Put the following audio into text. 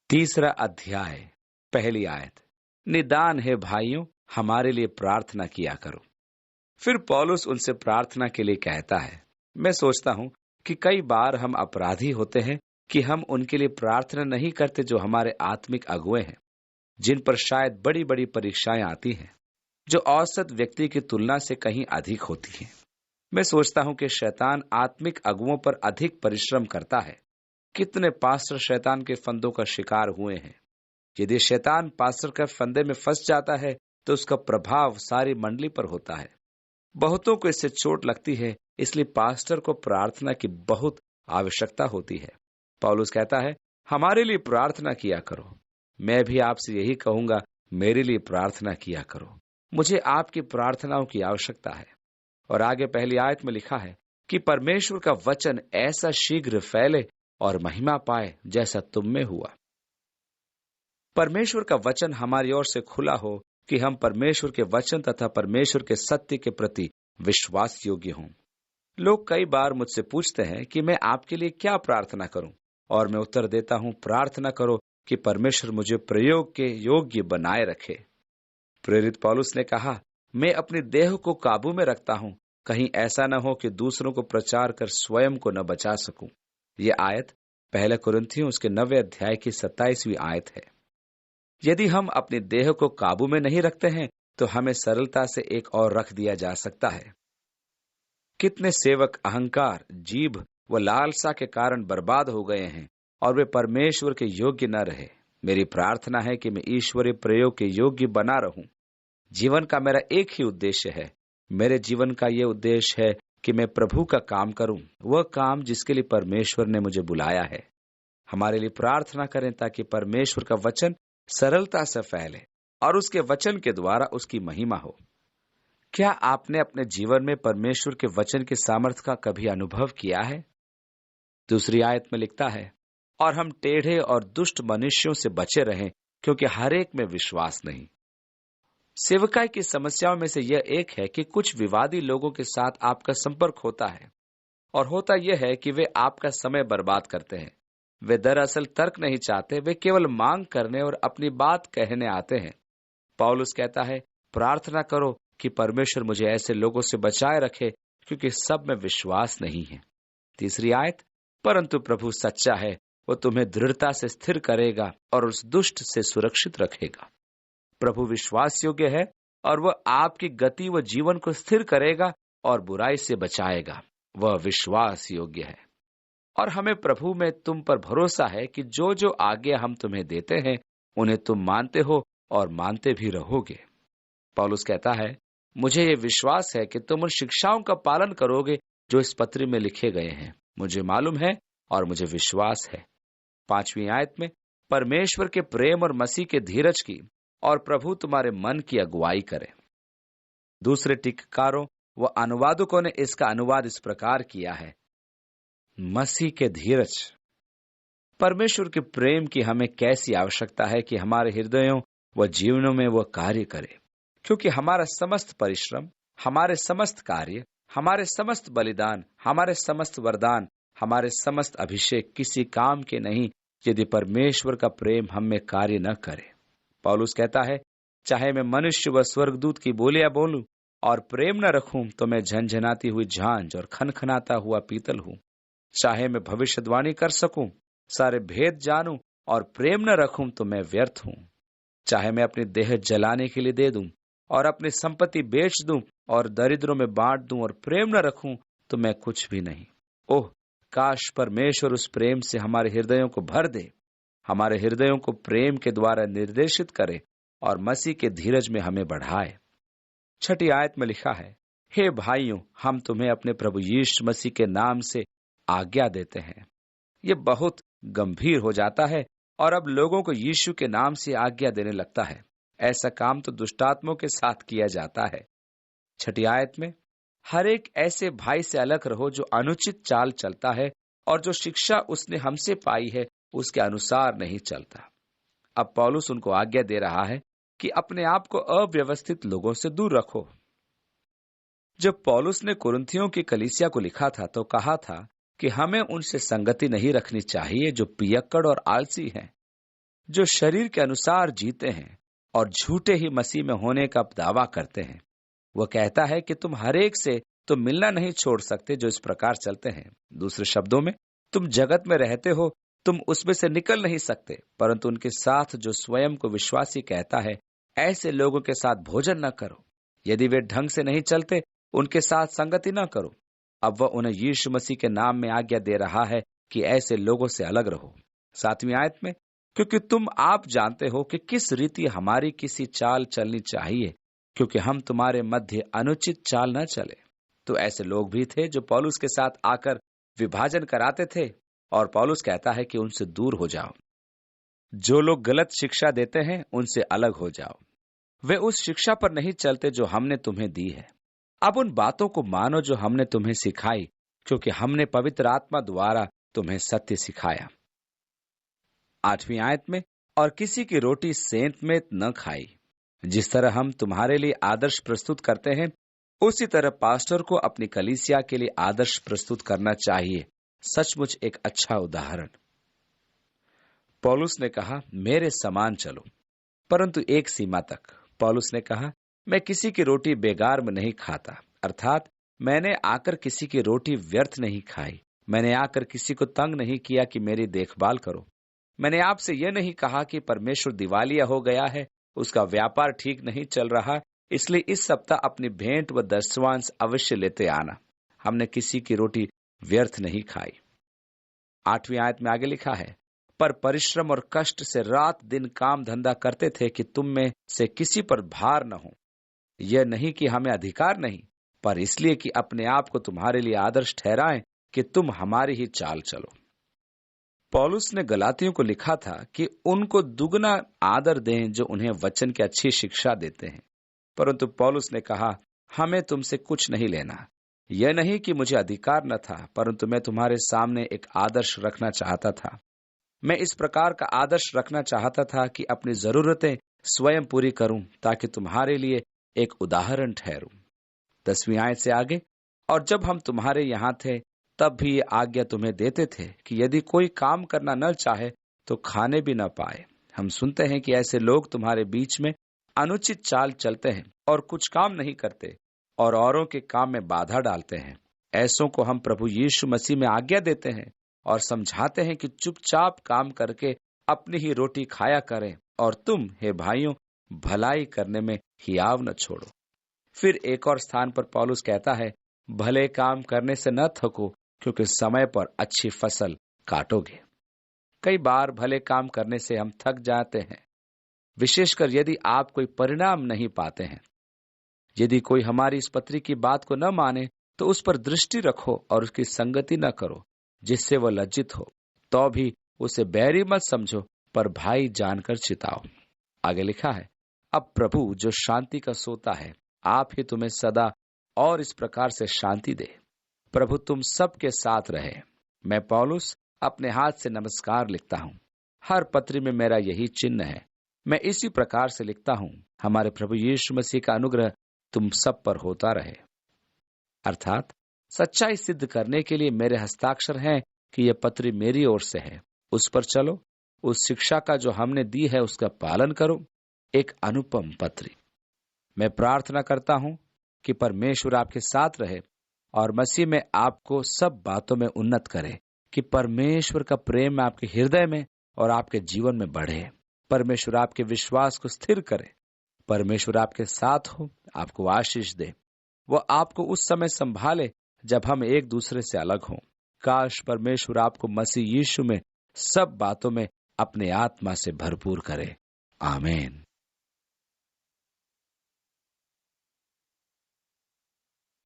तीसरा अध्याय, पहली आयत। निदान है भाइयों, हमारे लिए प्रार्थना किया करो। फिर पौलुस उनसे प्रार्थना के लिए कहता है। मैं सोचता हूं कि कई बार हम अपराधी होते हैं कि हम उनके लिए प्रार्थना नहीं करते जो हमारे आत्मिक अगुए हैं, जिन पर शायद बड़ी बड़ी परीक्षाएं आती हैं, जो औसत व्यक्ति की तुलना से कहीं अधिक होती हैं। मैं सोचता हूं कि शैतान आत्मिक अगुओं पर अधिक परिश्रम करता है। कितने पास्टर शैतान के फंदों का शिकार हुए हैं। यदि शैतान पास्टर के फंदे में फंस जाता है तो उसका प्रभाव सारी मंडली पर होता है। बहुतों को इससे चोट लगती है, इसलिए पास्टर को प्रार्थना की बहुत आवश्यकता होती है। पौलुस कहता है, हमारे लिए प्रार्थना किया करो। मैं भी आपसे यही कहूंगा, मेरे लिए प्रार्थना किया करो। मुझे आपकी प्रार्थनाओं की आवश्यकता है। और आगे पहली आयत में लिखा है कि परमेश्वर का वचन ऐसा शीघ्र फैले और महिमा पाए जैसा तुम में हुआ। परमेश्वर का वचन हमारी ओर से खुला हो कि हम परमेश्वर के वचन तथा परमेश्वर के सत्य के प्रति विश्वास योग्य हों। लोग कई बार मुझसे पूछते हैं कि मैं आपके लिए क्या प्रार्थना करूं, और मैं उत्तर देता हूं, प्रार्थना करो कि परमेश्वर मुझे प्रयोग के योग्य बनाए रखे। प्रेरित पौलुस ने कहा, मैं अपनी देह को काबू में रखता हूं, कहीं ऐसा न हो कि दूसरों को प्रचार कर स्वयं को न बचा सकूं। यह आयत पहले कुरिन्थियों उसके 9वें अध्याय की 27वीं आयत है। यदि हम अपने देह को काबू में नहीं रखते हैं तो हमें सरलता से एक और रख दिया जा सकता है। कितने सेवक अहंकार, जीभ व लालसा के कारण बर्बाद हो गए हैं और वे परमेश्वर के योग्य न रहे। मेरी प्रार्थना है कि मैं ईश्वरीय प्रयोग के योग्य बना रहूं। जीवन का मेरा एक ही उद्देश्य है। मेरे जीवन का यह उद्देश्य है कि मैं प्रभु का काम करूं, वह काम जिसके लिए परमेश्वर ने मुझे बुलाया है। हमारे लिए प्रार्थना करें ताकि परमेश्वर का वचन सरलता से फैले और उसके वचन के द्वारा उसकी महिमा हो। क्या आपने अपने जीवन में परमेश्वर के वचन के सामर्थ्य का कभी अनुभव किया है? दूसरी आयत में लिखता है, और हम टेढ़े और दुष्ट मनुष्यों से बचे रहें, क्योंकि हर एक में विश्वास नहीं। सेवकाई की समस्याओं में से यह एक है कि कुछ विवादी लोगों के साथ आपका संपर्क होता है, और होता यह है कि वे आपका समय बर्बाद करते हैं। वे दरअसल तर्क नहीं चाहते, वे केवल मांग करने और अपनी बात कहने आते हैं। पौलुस कहता है, प्रार्थना करो कि परमेश्वर मुझे ऐसे लोगों से बचाए रखे, क्योंकि सब में विश्वास नहीं है। तीसरी आयत, परंतु प्रभु सच्चा है, वो तुम्हें दृढ़ता से स्थिर करेगा और उस दुष्ट से सुरक्षित रखेगा। प्रभु विश्वास योग्य है और वह आपकी गति व जीवन को स्थिर करेगा और बुराई से बचाएगा। वह विश्वास योग्य है और हमें प्रभु में तुम पर भरोसा है कि जो जो आज्ञा हम तुम्हें देते हैं उन्हें तुम मानते हो और मानते भी रहोगे। पौलुस कहता है, मुझे ये विश्वास है कि तुम उन शिक्षाओं का पालन करोगे जो इस पत्री में लिखे गए हैं। मुझे मालूम है और मुझे विश्वास है। 5वीं आयत में, परमेश्वर के प्रेम और मसीह के धीरज की और प्रभु तुम्हारे मन की अगुवाई करे। दूसरे टीकाकारों व अनुवादकों ने इसका अनुवाद इस प्रकार किया है, मसीह के धीरज। परमेश्वर के प्रेम की हमें कैसी आवश्यकता है कि हमारे हृदयों व जीवनों में वह कार्य करे, क्योंकि हमारा समस्त परिश्रम, हमारे समस्त कार्य, हमारे समस्त बलिदान, हमारे समस्त वरदान, हमारे समस्त अभिषेक किसी काम के नहीं यदि परमेश्वर का प्रेम हम में कार्य न करे। पौलुस कहता है, चाहे मैं मनुष्य व स्वर्गदूत की बोलियां बोलूं और प्रेम न रखूं तो मैं झनझनाती हुई झांझ और खनखनाता हुआ पीतल हूं। चाहे मैं भविष्यवाणी कर सकूं, सारे भेद जानूं और प्रेम न रखूं तो मैं व्यर्थ हूं। चाहे मैं अपनी देह जलाने के लिए दे दूं और अपनी संपत्ति बेच दूं और दरिद्रों में बांट दूं और प्रेम न रखूं तो मैं कुछ भी नहीं। ओह, काश परमेश्वर उस प्रेम से हमारे हृदयों को भर दे, हमारे हृदयों को प्रेम के द्वारा निर्देशित करे और मसीह के धीरज में हमें बढ़ाए। 6ठी आयत में लिखा है, हे भाइयों, हम तुम्हें अपने प्रभु यीशु मसीह के नाम से आज्ञा देते हैं। ये बहुत गंभीर हो जाता है और अब लोगों को यीशु के नाम से आज्ञा देने लगता है। ऐसा काम तो दुष्टात्मों के साथ किया जाता है। 6ठी आयत में, हर एक ऐसे भाई से अलग रहो जो अनुचित चाल चलता है और जो शिक्षा उसने हमसे पाई है उसके अनुसार नहीं चलता। अब पौलुस उनको आज्ञा दे रहा है कि अपने आप को अव्यवस्थित लोगों से दूर रखो। जब पौलुस ने कुरिन्थियों की कलीसिया को लिखा था तो कहा था कि हमें उनसे संगति नहीं रखनी चाहिए जो पियक्कड़ और आलसी हैं। जो शरीर के अनुसार जीते हैं और झूठे ही मसीह में होने का दावा करते हैं। वह कहता है कि तुम हर एक से तो मिलना नहीं छोड़ सकते जो इस प्रकार चलते हैं। दूसरे शब्दों में, तुम जगत में रहते हो, तुम उसमें से निकल नहीं सकते, परंतु उनके साथ जो स्वयं को विश्वासी कहता है, ऐसे लोगों के साथ भोजन न करो। यदि वे ढंग से नहीं चलते, उनके साथ संगति न करो। अब वह उन्हें यीशु मसीह के नाम में आज्ञा दे रहा है कि ऐसे लोगों से अलग रहो। 7वीं आयत में, क्योंकि तुम आप जानते हो कि किस रीति हमारी किसी चाल चलनी चाहिए, क्योंकि हम तुम्हारे मध्य अनुचित चाल न चले। तो ऐसे लोग भी थे जो पौलुस के साथ आकर विभाजन कराते थे, और पौलुस कहता है कि उनसे दूर हो जाओ। जो लोग गलत शिक्षा देते हैं, उनसे अलग हो जाओ। वे उस शिक्षा पर नहीं चलते जो हमने तुम्हें दी है। अब उन बातों को मानो जो हमने तुम्हें सिखाई, क्योंकि हमने पवित्र आत्मा द्वारा तुम्हें सत्य सिखाया। 8वीं आयत में, और किसी की रोटी सेंत में न खाई। जिस तरह हम तुम्हारे लिए आदर्श प्रस्तुत करते हैं, उसी तरह पास्टर को अपनी कलीसिया के लिए आदर्श प्रस्तुत करना चाहिए। सचमुच एक अच्छा उदाहरण। पौलुस ने कहा, मेरे समान चलो, परंतु एक सीमा तक। पौलुस ने कहा, मैं किसी की रोटी बेगार में नहीं खाता, अर्थात मैंने आकर किसी की रोटी व्यर्थ नहीं खाई। मैंने आकर किसी को तंग नहीं किया कि मेरी देखभाल करो। मैंने आपसे यह नहीं कहा कि परमेश्वर दिवालिया हो गया है, उसका व्यापार ठीक नहीं चल रहा, इसलिए इस सप्ताह अपनी भेंट व दशवांश अवश्य लेते आना। हमने किसी की रोटी व्यर्थ नहीं खाई। 8वीं आयत में आगे लिखा है, पर परिश्रम और कष्ट से रात दिन काम धंधा करते थे कि तुम में से किसी पर भार न हो। यह नहीं कि हमें अधिकार नहीं, पर इसलिए कि अपने आप को तुम्हारे लिए आदर्श ठहराएं कि तुम हमारी ही चाल चलो। पौलुस ने गलातियों को लिखा था कि उनको दुगना आदर दें जो उन्हें वचन की अच्छी शिक्षा देते हैं, परंतु पौलुस ने कहा, हमें तुमसे कुछ नहीं लेना। यह नहीं कि मुझे अधिकार न था, परंतु मैं तुम्हारे सामने एक आदर्श रखना चाहता था। मैं इस प्रकार का आदर्श रखना चाहता था कि अपनी जरूरतें स्वयं पूरी करूं, ताकि तुम्हारे लिए एक उदाहरण ठहरूं। 10वीं आयत से आगे, और जब हम तुम्हारे यहाँ थे, तब भी ये आज्ञा तुम्हें देते थे कि यदि कोई काम करना न चाहे तो खाने भी न पाए। हम सुनते हैं कि ऐसे लोग तुम्हारे बीच में अनुचित चाल चलते हैं और कुछ काम नहीं करते और औरों के काम में बाधा डालते हैं। ऐसों को हम प्रभु यीशु मसीह में आज्ञा देते हैं और समझाते हैं कि चुपचाप काम करके अपनी ही रोटी खाया करें, और तुम हे भाइयों भलाई करने में हियाव न छोड़ो। फिर एक और स्थान पर पौलुस कहता है, भले काम करने से न थको, क्योंकि समय पर अच्छी फसल काटोगे। कई बार भले काम करने से हम थक जाते हैं, विशेषकर यदि आप कोई परिणाम नहीं पाते हैं। यदि कोई हमारी इस पत्री की बात को न माने, तो उस पर दृष्टि रखो और उसकी संगति न करो, जिससे वह लज्जित हो। तो भी उसे बैरी मत समझो, पर भाई जानकर चिताओ। आगे लिखा है, अब प्रभु जो शांति का सोता है, आप ही तुम्हें सदा और इस प्रकार से शांति दे। प्रभु तुम सबके साथ रहे। मैं पौलुस अपने हाथ से नमस्कार लिखता हूँ। हर पत्री में मेरा यही चिन्ह है। मैं इसी प्रकार से लिखता हूँ, हमारे प्रभु यीशु मसीह का अनुग्रह तुम सब पर होता रहे। अर्थात सच्चाई सिद्ध करने के लिए मेरे हस्ताक्षर हैं कि यह पत्री मेरी ओर से है। उस पर चलो, उस शिक्षा का जो हमने दी है उसका पालन करो। एक अनुपम पत्री। मैं प्रार्थना करता हूँ कि परमेश्वर आपके साथ रहे और मसीह में आपको सब बातों में उन्नत करे, कि परमेश्वर का प्रेम आपके हृदय में और आपके जीवन में बढ़े। परमेश्वर आपके विश्वास को स्थिर करे। परमेश्वर आपके साथ हो, आपको आशीष दे। वो आपको उस समय संभाले जब हम एक दूसरे से अलग हों। काश परमेश्वर आपको मसीह यीशु में सब बातों में अपने आत्मा से भरपूर करे। आमीन।